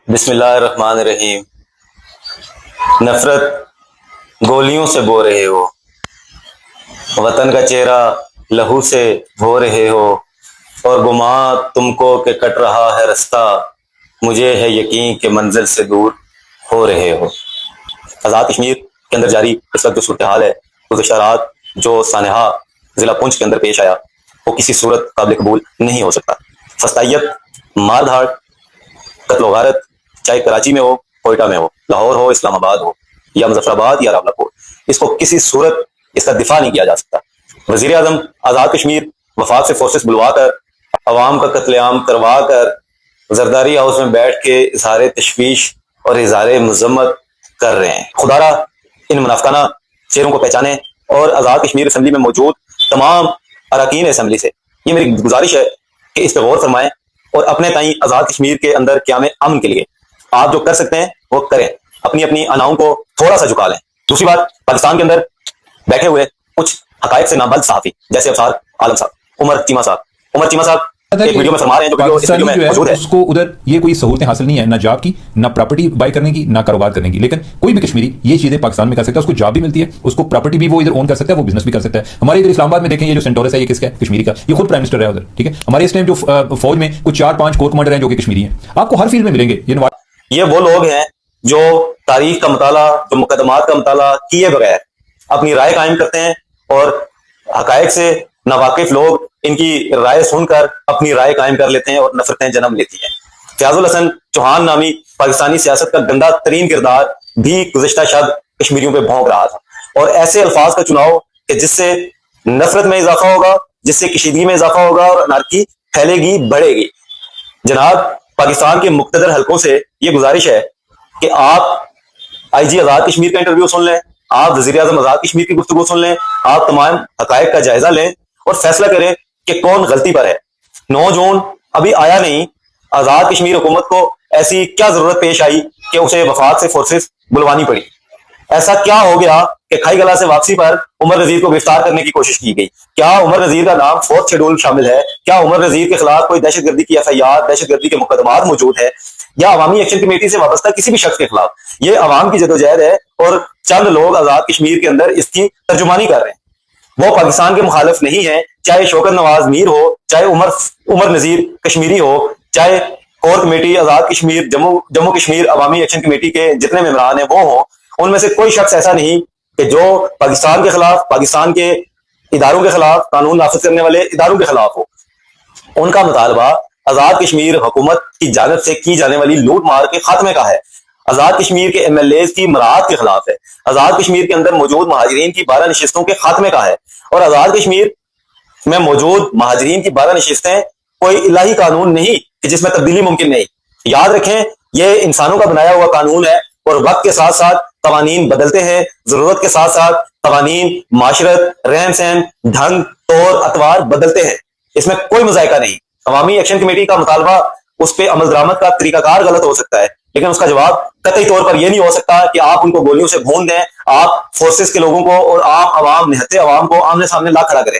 بسم اللہ الرحمن الرحیم۔ نفرت گولیوں سے بو رہے ہو، وطن کا چہرہ لہو سے دھو رہے ہو، اور گمان تم کو کہ کٹ رہا ہے رستہ، مجھے ہے یقین کہ منزل سے دور ہو رہے ہو۔ آزاد کشمیر کے اندر جاری اس وقت جو صورتحال ہے، گزشتہ رات جو سانحہ ضلع پونچھ کے اندر پیش آیا، وہ کسی صورت قابل قبول نہیں ہو سکتا۔ فسطائیت، مار دھاڑ، قتل و غارت، چاہے کراچی میں ہو، کوئٹہ میں ہو، لاہور ہو، اسلام آباد ہو، یا مظفر آباد یا راولپور، اس کو کسی صورت اس کا دفاع نہیں کیا جا سکتا۔ وزیر اعظم آزاد کشمیر وفاق سے فورسز بلوا کر، عوام کا قتل عام کروا کر، زرداری ہاؤس میں بیٹھ کے اظہار تشویش اور اظہار مذمت کر رہے ہیں۔ خدا را ان منافقانہ چہروں کو پہچانے، اور آزاد کشمیر اسمبلی میں موجود تمام اراکین اسمبلی سے یہ میری گزارش ہے کہ اس پہ غور فرمائیں اور اپنے تئیں آزاد کشمیر کے اندر قیام امن کے لیے آپ جو کر سکتے ہیں وہ کریں، اپنی اپنی اناؤں کو تھوڑا سا جھکا لیں۔ دوسری بات، پاکستان کے اندر بیٹھے ہوئے کچھ حقائق سے نابلد صحافی جیسے ابصار عالم صاحب، عمر چیمہ صاحب ایک ویڈیو میں فرما رہے ہیں جو ویڈیو اس ویڈیو میں موجود ہے، اس کو ادھر یہ کوئی سہولتیں حاصل نہیں ہے، نہ جاب کی، نہ پراپرٹی بائی کرنے کی، نہ کاروبار کرنے کی، لیکن کوئی بھی کشمیری یہ چیزیں پاکستان میں کر سکتا ہے، اس کو جاب بھی ملتی ہے، اس کو پراپرٹی بھی وہ ادھر اون کر سکتا ہے، وہ بزنس بھی کر سکتا ہے۔ ہمارے ادھر اسلام آباد میں دیکھیں، یہ جو سینٹورس ہے یہ کس کا ہے؟ کشمیری کا، یہ خود پرائم منسٹر ہے ادھر، ٹھیک ہے۔ ہمارے اس ٹائم جو فوج میں کچھ 4-5 کور کمانڈر ہیں جو کہ کشمیری ہیں، آپ کو ہر فیلڈ میں ملیں گے۔ یہ وہ لوگ ہیں جو تاریخ کا مطالعہ، جو مقدمات کا مطالعہ کیے بغیر اپنی رائے قائم کرتے ہیں، اور حقائق سے ناواقف لوگ ان کی رائے سن کر اپنی رائے قائم کر لیتے ہیں اور نفرتیں جنم لیتی ہیں۔ فیاض الحسن چوہان نامی پاکستانی سیاست کا گندا ترین کردار بھی گزشتہ شب کشمیریوں پہ بھونک رہا تھا، اور ایسے الفاظ کا چناؤ کہ جس سے نفرت میں اضافہ ہوگا، جس سے کشیدگی میں اضافہ ہوگا، اور انارکی پھیلے گی، بڑھے گی۔ جناب، پاکستان کے مقتدر حلقوں سے یہ گزارش ہے کہ آپ آئی جی آزاد کشمیر کا انٹرویو سن لیں، آپ وزیر اعظم آزاد کشمیر کی گفتگو سن لیں، آپ تمام حقائق کا جائزہ لیں اور فیصلہ کریں کہ کون غلطی پر ہے۔ 9 جون ابھی آیا نہیں، آزاد کشمیر حکومت کو ایسی کیا ضرورت پیش آئی کہ اسے وفاق سے فورسز بلوانی پڑی؟ ایسا کیا ہو گیا کہ کھائی گلا سے واپسی پر عمر نذیر کو گرفتار کرنے کی کوشش کی گئی؟ کیا عمر نذیر کا نام 4 شیڈول شامل ہے؟ کیا عمر نذیر کے خلاف کوئی دہشت گردی کی FIR، دہشت گردی کے مقدمات موجود ہے، یا عوامی ایکشن کمیٹی سے وابستہ کسی بھی شخص کے خلاف؟ یہ عوام کی جدوجہد ہے، اور چند لوگ آزاد کشمیر کے اندر اس کی ترجمانی کر رہے ہیں۔ وہ پاکستان کے مخالف نہیں ہیں، چاہے شوکت نواز میر ہو، چاہے عمر نذیر کشمیری ہو، چاہے کور کمیٹی آزاد کشمیر جموں کشمیر عوامی ایکشن کمیٹی کے جتنے ممبران ہیں وہ ہوں، ان میں سے کوئی شخص ایسا نہیں کہ جو پاکستان کے خلاف، پاکستان کے اداروں کے خلاف، قانون نافذ کرنے والے اداروں کے خلاف ہو۔ ان کا مطالبہ آزاد کشمیر حکومت کی جانب سے کی جانے والی لوٹ مار کے خاتمے کا ہے، آزاد کشمیر کے MLAs کی مراعات کے خلاف ہے، آزاد کشمیر کے اندر موجود مہاجرین کی 12 نشستوں کے خاتمے کا ہے، اور آزاد کشمیر میں موجود مہاجرین کی 12 نشستیں کوئی الہی قانون نہیں کہ جس میں تبدیلی ممکن نہیں۔ یاد رکھیں، یہ انسانوں کا بنایا ہوا قانون ہے، اور وقت کے ساتھ ساتھ قوانین بدلتے ہیں، ضرورت کے ساتھ ساتھ قوانین، معاشرت، رہن سہن، ڈھنگ، طور، اطوار بدلتے ہیں، اس میں کوئی مذائقہ نہیں۔ عوامی ایکشن کمیٹی کا مطالبہ، اس پہ عمل درآمد کا طریقہ کار غلط ہو سکتا ہے، لیکن اس کا جواب قطعی طور پر یہ نہیں ہو سکتا کہ آپ ان کو گولیوں سے بھون دیں، آپ فورسز کے لوگوں کو اور آپ عوام، نہتے عوام کو آمنے سامنے لا کھڑا کریں۔